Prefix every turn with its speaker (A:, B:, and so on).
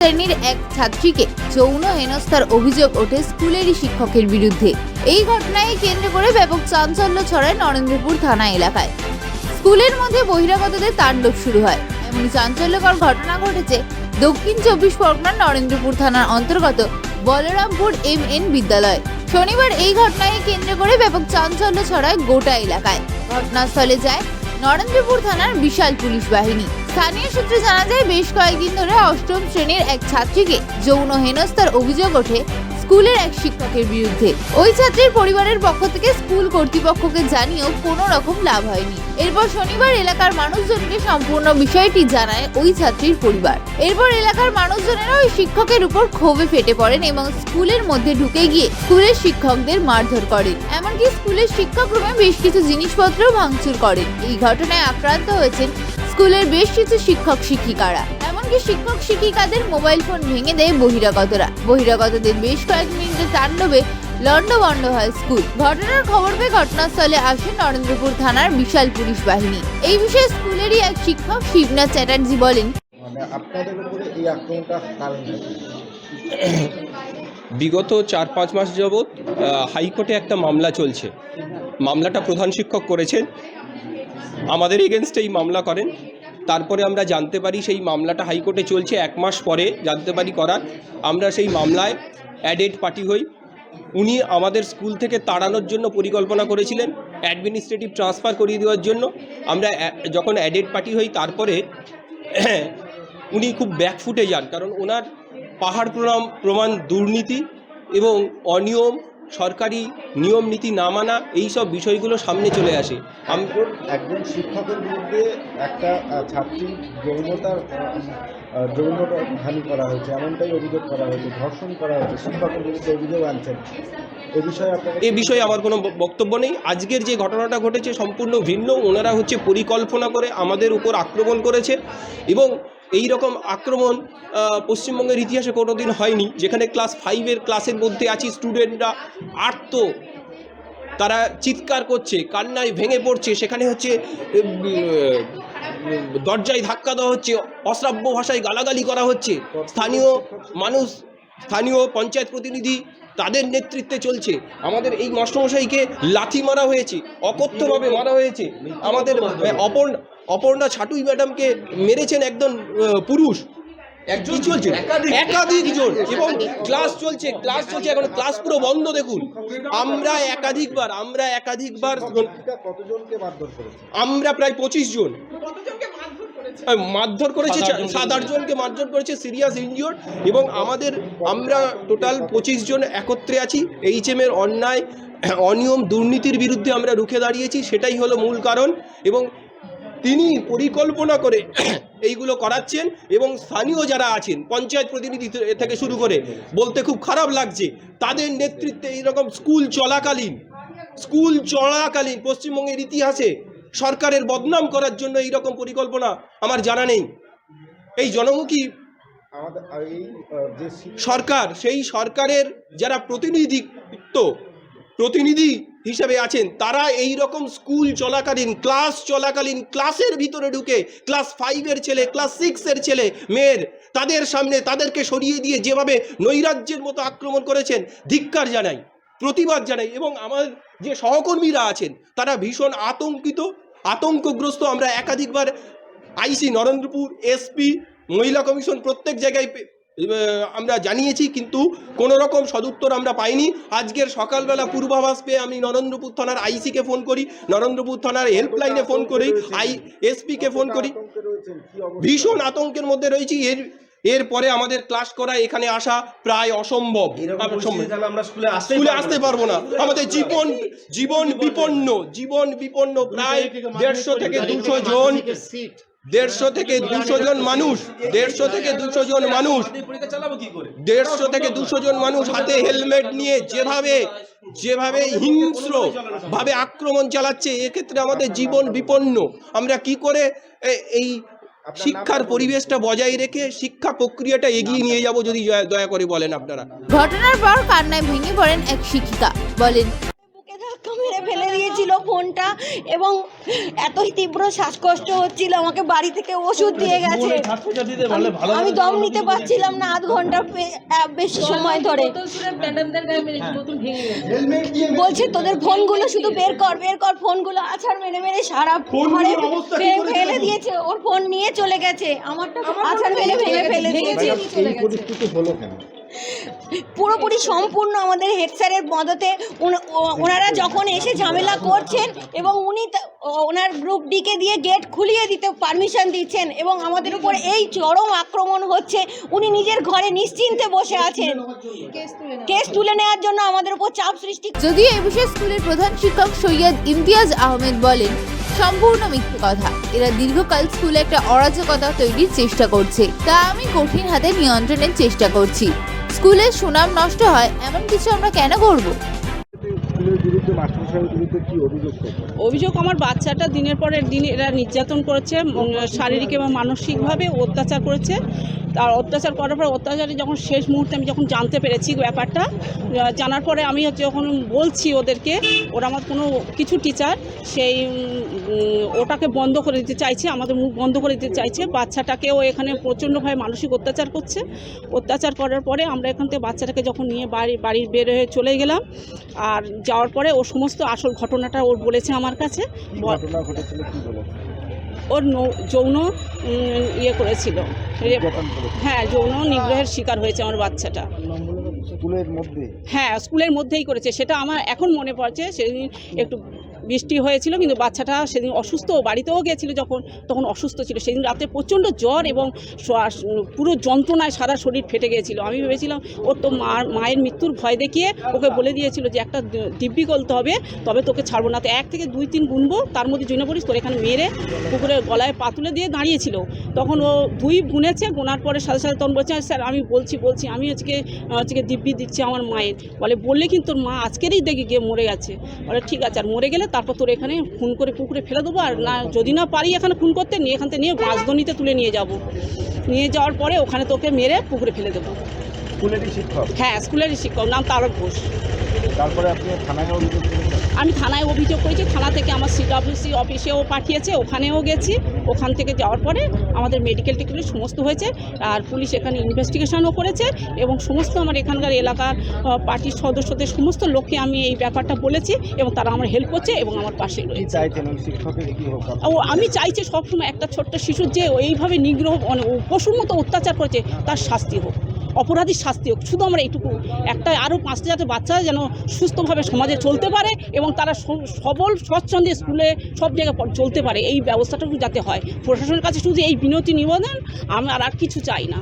A: শ্রেণীর এক ছাত্রীকে যৌন হেনস্থার অভিযোগ ওঠে স্কুলেরই শিক্ষকের বিরুদ্ধে। এই ঘটনায় কেন্দ্র করে ব্যাপক চাঞ্চল্য ছড়ায় নরেন্দ্রপুর থানা এলাকায়। স্কুলের মধ্যে বহিরাগতদের তাণ্ডব শুরু হয়। এমন চাঞ্চল্যকর ঘটনা ঘটেছে দক্ষিণ 24 পরগনার নরেন্দ্রপুর থানার অন্তর্গত বলরামপুর MN বিদ্যালয়। শনিবার এই ঘটনায় কেন্দ্র করে ব্যাপক চাঞ্চল্য ছড়ায় গোটা এলাকায়। ঘটনাস্থলে যায় নরেন্দ্রপুর থানার বিশাল পুলিশ বাহিনী। স্থানীয় সূত্রে জানা যায়, বেশ কয়েকদিন ধরে অষ্টম শ্রেণীর এক ছাত্রীকে যৌন হেনস্থার অভিযোগ ওঠে স্কুলের এক শিক্ষকের বিরুদ্ধে। ওই ছাত্রীর পরিবারের পক্ষ থেকে স্কুল কর্তৃপক্ষকে জানিয়েও কোনো রকম লাভ হয়নি। এরপর শনিবার এলাকার মানুষজনকে সম্পূর্ণ বিষয়টি জানায় ওই ছাত্রীর পরিবার। এরপর এলাকার মানুষজনেরা ওই শিক্ষকের উপর ক্ষোভে ফেটে পড়েন এবং স্কুলের মধ্যে ঢুকে গিয়ে স্কুলের শিক্ষকদের মারধর করেন। এমনকি স্কুলের শিক্ষক রুমে বেশ কিছু জিনিসপত্র ভাঙচুর করেন। এই ঘটনায় আক্রান্ত হয়েছেন স্কুলের বেশ কিছু শিক্ষক শিক্ষিকারা। এমনকি শিক্ষক শিক্ষিকাদের মোবাইল ফোন ভেঙে দেয় বহিরাগতরা। বহিরাগতদের বেশ কয়েক মিনিটের তাণ্ডবে লণ্ডভণ্ড হয় স্কুল। ঘটনার খবর পেয়ে ঘটনাস্থলে আসে নরেন্দ্রপুর থানার বিশাল পুলিশ বাহিনী। এই বিষয়ে স্কুলেরই এক শিক্ষক শিবনাথ চ্যাটার্জি বলেন,
B: আপনাদের উপরে এই আক্রমণটার কারণ
C: বিগত 4-5 মাস যাবৎ হাইকোর্টে একটা মামলা চলছে। মামলাটা প্রধান শিক্ষক করেছেন, আমাদের এগেনস্টে এই মামলা করেন। তারপরে আমরা জানতে পারি সেই মামলাটা হাইকোর্টে চলছে। 1 মাস পরে জানতে পারি করার আমরা সেই মামলায় অ্যাডেড পার্টি হই। উনি আমাদের স্কুল থেকে তাড়ানোর জন্য পরিকল্পনা করেছিলেন, অ্যাডমিনিস্ট্রেটিভ ট্রান্সফার করিয়ে দেওয়ার জন্য। আমরা যখন অ্যাডেড পার্টি হই তারপরে উনি খুব ব্যাকফুটে যান, কারণ ওনার পাহাড় প্রমাণ দুর্নীতি এবং অনিয়ম, সরকারি নিয়ম নীতি না মানা, এই সব বিষয়গুলো সামনে চলে আসে।
B: একজন শিক্ষকের বিরুদ্ধে একটা ছাত্রী যৌনতা হানি করা হয়েছে, এমনটাই অভিযোগ করা হয়েছে, ধর্ষণ করা হয়েছে, শিক্ষকের বিরুদ্ধে অভিযোগ আনছেন। এ বিষয়ে
C: আমার কোনো বক্তব্য নেই। আজকের যে ঘটনাটা ঘটেছে সম্পূর্ণ ভিন্ন। ওনারা পরিকল্পনা করে আমাদের উপর আক্রমণ করেছে এবং এই রকম আক্রমণ পশ্চিমবঙ্গের ইতিহাসে কোনো দিন হয়নি, যেখানে ক্লাস 5-এর ক্লাসের মধ্যে আছি, স্টুডেন্টরা আর্ত, তারা চিৎকার করছে, কান্নায় ভেঙে পড়ছে, সেখানে দরজায় ধাক্কা দেওয়া হচ্ছে, অশ্রাব্য ভাষায় গালাগালি করা হচ্ছে। স্থানীয় মানুষ, স্থানীয় পঞ্চায়েত প্রতিনিধি, তাদের নেতৃত্বে চলছে। আমাদের এই মাস্টারমশাইকে লাথি মারা হয়েছে, অকথ্যভাবে মারা হয়েছে। আমাদের অপর্ণা ছাটুই ম্যাডামকে মেরেছেন একজন পুরুষ। একজন চলছে, একাধিক জন, এবং ক্লাস চলছে এখন ক্লাস পুরো বন্ধ। দেখুন, আমরা একাধিকবার আমরা প্রায় 25 জন মারধর করেছে, 7-8 জনকে মারধর করেছে, সিরিয়াস ইনজিওর্ড। এবং আমরা টোটাল 25 জন একত্রে আছি। HM এর অন্যায়, অনিয়ম, দুর্নীতির বিরুদ্ধে আমরা রুখে দাঁড়িয়েছি, সেটাই হলো মূল কারণ। এবং তিনি পরিকল্পনা করে এইগুলো করাচ্ছেন। এবং স্থানীয় যারা আছেন, পঞ্চায়েত প্রতিনিধি থেকে শুরু করে, বলতে খুব খারাপ লাগছে, তাদের নেতৃত্বে এইরকম স্কুল চলাকালীন পশ্চিমবঙ্গের ইতিহাসে সরকারের বদনাম করার জন্য এইরকম পরিকল্পনা আমার জানা নেই। এই জনমুখী সরকার, সেই সরকারের যারা প্রতিনিধি হিসেবে আছেন, তারা এই রকম স্কুল চলাকালীন, ক্লাসের ভিতরে ঢুকে ক্লাস 5-এর ছেলে, ক্লাস 6-এর ছেলে মেয়ের, তাদের সামনে তাদেরকে সরিয়ে দিয়ে যেভাবে নৈরাজ্যের মতো আক্রমণ করেছেন, ধিক্কার জানাই, প্রতিবাদ জানাই। এবং আমার যে সহকর্মীরা আছেন তারা ভীষণ আতঙ্কগ্রস্ত। আমরা একাধিকবার IC নরেন্দ্রপুর, SP, মহিলা কমিশন, প্রত্যেক জায়গায় আমরা জানিয়েছি, কিন্তু কোনো রকম সদুত্তর আমরা পাইনি। আজকের সকালবেলা পূর্বাভাস পেয়ে আমি নরেন্দ্রপুর থানার IC-কে ফোন করি, নরেন্দ্রপুর থানার হেল্পলাইনে ফোন করি, SP-কে ফোন করি। ভীষণ আতঙ্কের মধ্যে রয়েছি। এরপরে আমাদের ক্লাস করা, এখানে আসা প্রায় অসম্ভব। আমরা স্কুলে আসতে পারবো না। আমাদের জীবন বিপন্ন। প্রায় 150 থেকে 200 জন, 150 থেকে 200 জন মানুষ, 150 থেকে 200 জন মানুষ হাতে হেলমেট নিয়ে যেভাবে হিংস্র ভাবে আক্রমণ চালাচ্ছে, এক্ষেত্রে আমাদের জীবন বিপন্ন। আমরা কি করে এই শিক্ষার পরিবেশটা বজায় রেখে শিক্ষা প্রক্রিয়াটা এগিয়ে নিয়ে যাব, যদি দয়া করে বলেন আপনারা।
A: ঘটনার পর কান্নায় ভেঙে পড়েন এক শিক্ষিকা। বলেন,
D: বুকে ধাক্কা মেরে ফেলে দিয়েছিল ফোনটা, এবং এতই তীব্র শ্বাসকষ্ট হচ্ছিল আমাকে বাড়ি থেকে ওষুধ দিয়ে গেছে। আমি দম নিতে পারছিলাম না আধ ঘন্টা বেশি সময় ধরে। বলছে তোদের ফোনগুলো শুধু বের কর ফোনগুলো আছাড় মেরে মেরে সারা ঘরে ফেলে দিয়েছে। ওর ফোন নিয়ে চলে গেছে, আমারটা আছাড় মেরে ভেঙে ফেলে দিয়েছে।
B: এই পরিস্থিতি হলো কেন?
D: পুরোপুরি সম্পূর্ণ আমাদের হেড স্যারের মদতে ওনারা যখন এসে ঝামেলা করছেন এবং উনি ওনার গ্রুপ ডিকে দিয়ে গেট খুলিয়ে দিতে পারমিশন দিচ্ছেন এবং আমাদের উপর এই চরম আক্রমণ হচ্ছে। উনি নিজের ঘরে নিশ্চিন্তে বসে আছেন, কেস তুলে নেওয়ার জন্য আমাদের উপর চাপ সৃষ্টি।
A: যদিও এ বিষয়ে স্কুলের প্রধান শিক্ষক সৈয়দ ইমতিয়াজ আহমেদ বলেন, সম্পূর্ণ মিথ্যে কথা। এরা দীর্ঘকাল স্কুলে একটা অরাজকতা তৈরির চেষ্টা করছে, তা আমি কঠিন হাতে নিয়ন্ত্রণের চেষ্টা করছি। স্কুলের সুনাম নষ্ট হয় এমন কিছু আমরা কেন করব?
B: স্কুলের বিরুদ্ধে মাস্টারমশাইয়ের বিরুদ্ধে কি অভিযোগ করবে?
E: অভিযোগ আমার বাচ্চাটা দিনের পর দিন এরা নির্যাতন করেছে, শারীরিক এবং মানসিকভাবে অত্যাচার করেছে। আর অত্যাচার করার পর অত্যাচারে যখন শেষ মুহূর্তে আমি যখন জানতে পেরেছি ব্যাপারটা, জানার পরে আমি যখন বলছি ওদেরকে, ওরা আমার কোনো কিছু টিচার সেই ওটাকে বন্ধ করে দিতে চাইছে, আমাদের মুখ বন্ধ করে দিতে চাইছে। বাচ্চাটাকেও এখানে প্রচণ্ডভাবে মানসিক অত্যাচার করছে। অত্যাচার করার পরে আমরা এখান থেকে বাচ্চাটাকে যখন নিয়ে বাড়ির বের হয়ে চলে গেলাম, আর যাওয়ার পরে ও সমস্ত আসল ঘটনাটা ওর বলেছে আমার কাছে।
B: ঘটনা ঘটেছিল কি বলে?
E: ওর যৌন ইয়ে করেছিল, হ্যাঁ, যৌন নিগ্রহের শিকার হয়েছে আমার বাচ্চাটা।
B: স্কুলের মধ্যে?
E: হ্যাঁ, স্কুলের মধ্যেই করেছে। সেটা আমার এখন মনে পড়ছে। সেদিন একটু বৃষ্টি হয়েছিল, কিন্তু বাচ্চাটা সেদিন অসুস্থ, বাড়িতেও গিয়েছিল তখন অসুস্থ ছিল। সেদিন রাতে প্রচণ্ড জ্বর এবং পুরো যন্ত্রণায় সারা শরীর ফেটে গিয়েছিল। আমি ভেবেছিলাম ওর তো মায়ের মৃত্যুর ভয় দেখিয়ে ওকে বলে দিয়েছিল যে একটা দিব্যি করতে হবে, তবে তোকে ছাড়বো না। তো 1 থেকে 2-3 গুনবো, তার মধ্যে জুনে পড়িস, তোর এখানে মেরে পুকুরে গলায় পা তুলে দিয়ে দাঁড়িয়েছিল। তখন ও 2 গুনেছে, গোনার পরে সাথে সাথে তখন বলছে, স্যার আমি বলছি আমি আজকে দিব্যি দিচ্ছি আমার মায়ের। বললে কিন্তু তোর মা আজকেরই দেখি গিয়ে মরে গেছে। বলে ঠিক আছে, আর মরে গেলে তারপর তোর এখানে খুন করে পুকুরে ফেলে দেবো, আর না যদি না পারি এখানে খুন করতে, নিয়ে এখান থেকে নিয়ে রাজধানীতে তুলে নিয়ে যাব। নিয়ে যাওয়ার পরে ওখানে তোকে মেরে পুকুরে ফেলে দেবো।
B: স্কুলেরই শিক্ষক?
E: হ্যাঁ, স্কুলেরই শিক্ষক, নাম তারক ঘোষ।
B: তারপরে আপনি থানায় অভিযোগ করেছেন?
E: আমি থানায় অভিযোগ করেছি, থানা থেকে আমার CWC অফিসেও পাঠিয়েছে, ওখানেও গেছি। ওখান থেকে যাওয়ার পরে আমাদের মেডিকেল টেকনিক সমস্ত হয়েছে, আর পুলিশ এখানে ইনভেস্টিগেশনও করেছে এবং সমস্ত আমার এখানকার এলাকার পার্টির সদস্যদের সমস্ত লোককে আমি এই ব্যাপারটা বলেছি এবং তারা আমার হেল্প করছে এবং আমার পাশে রয়েছে। আমি চাইছি সবসময় একটা ছোট্ট শিশুর যে এইভাবে নিগ্রহ পশুর মতো অত্যাচার করেছে তার শাস্তি হোক, অপরাধীর শাস্তি হোক। শুধু আমরা এইটুকু একটা আরও 5টা যাতে বাচ্চা যেন সুস্থভাবে সমাজে চলতে পারে এবং তারা সবল স্বচ্ছন্দে স্কুলে সব জায়গায় চলতে পারে, এই ব্যবস্থাটুকু যাতে হয়। প্রশাসনের কাছে শুধু এই বিনতি নিবেদন, আমি আর কিছু চাই না।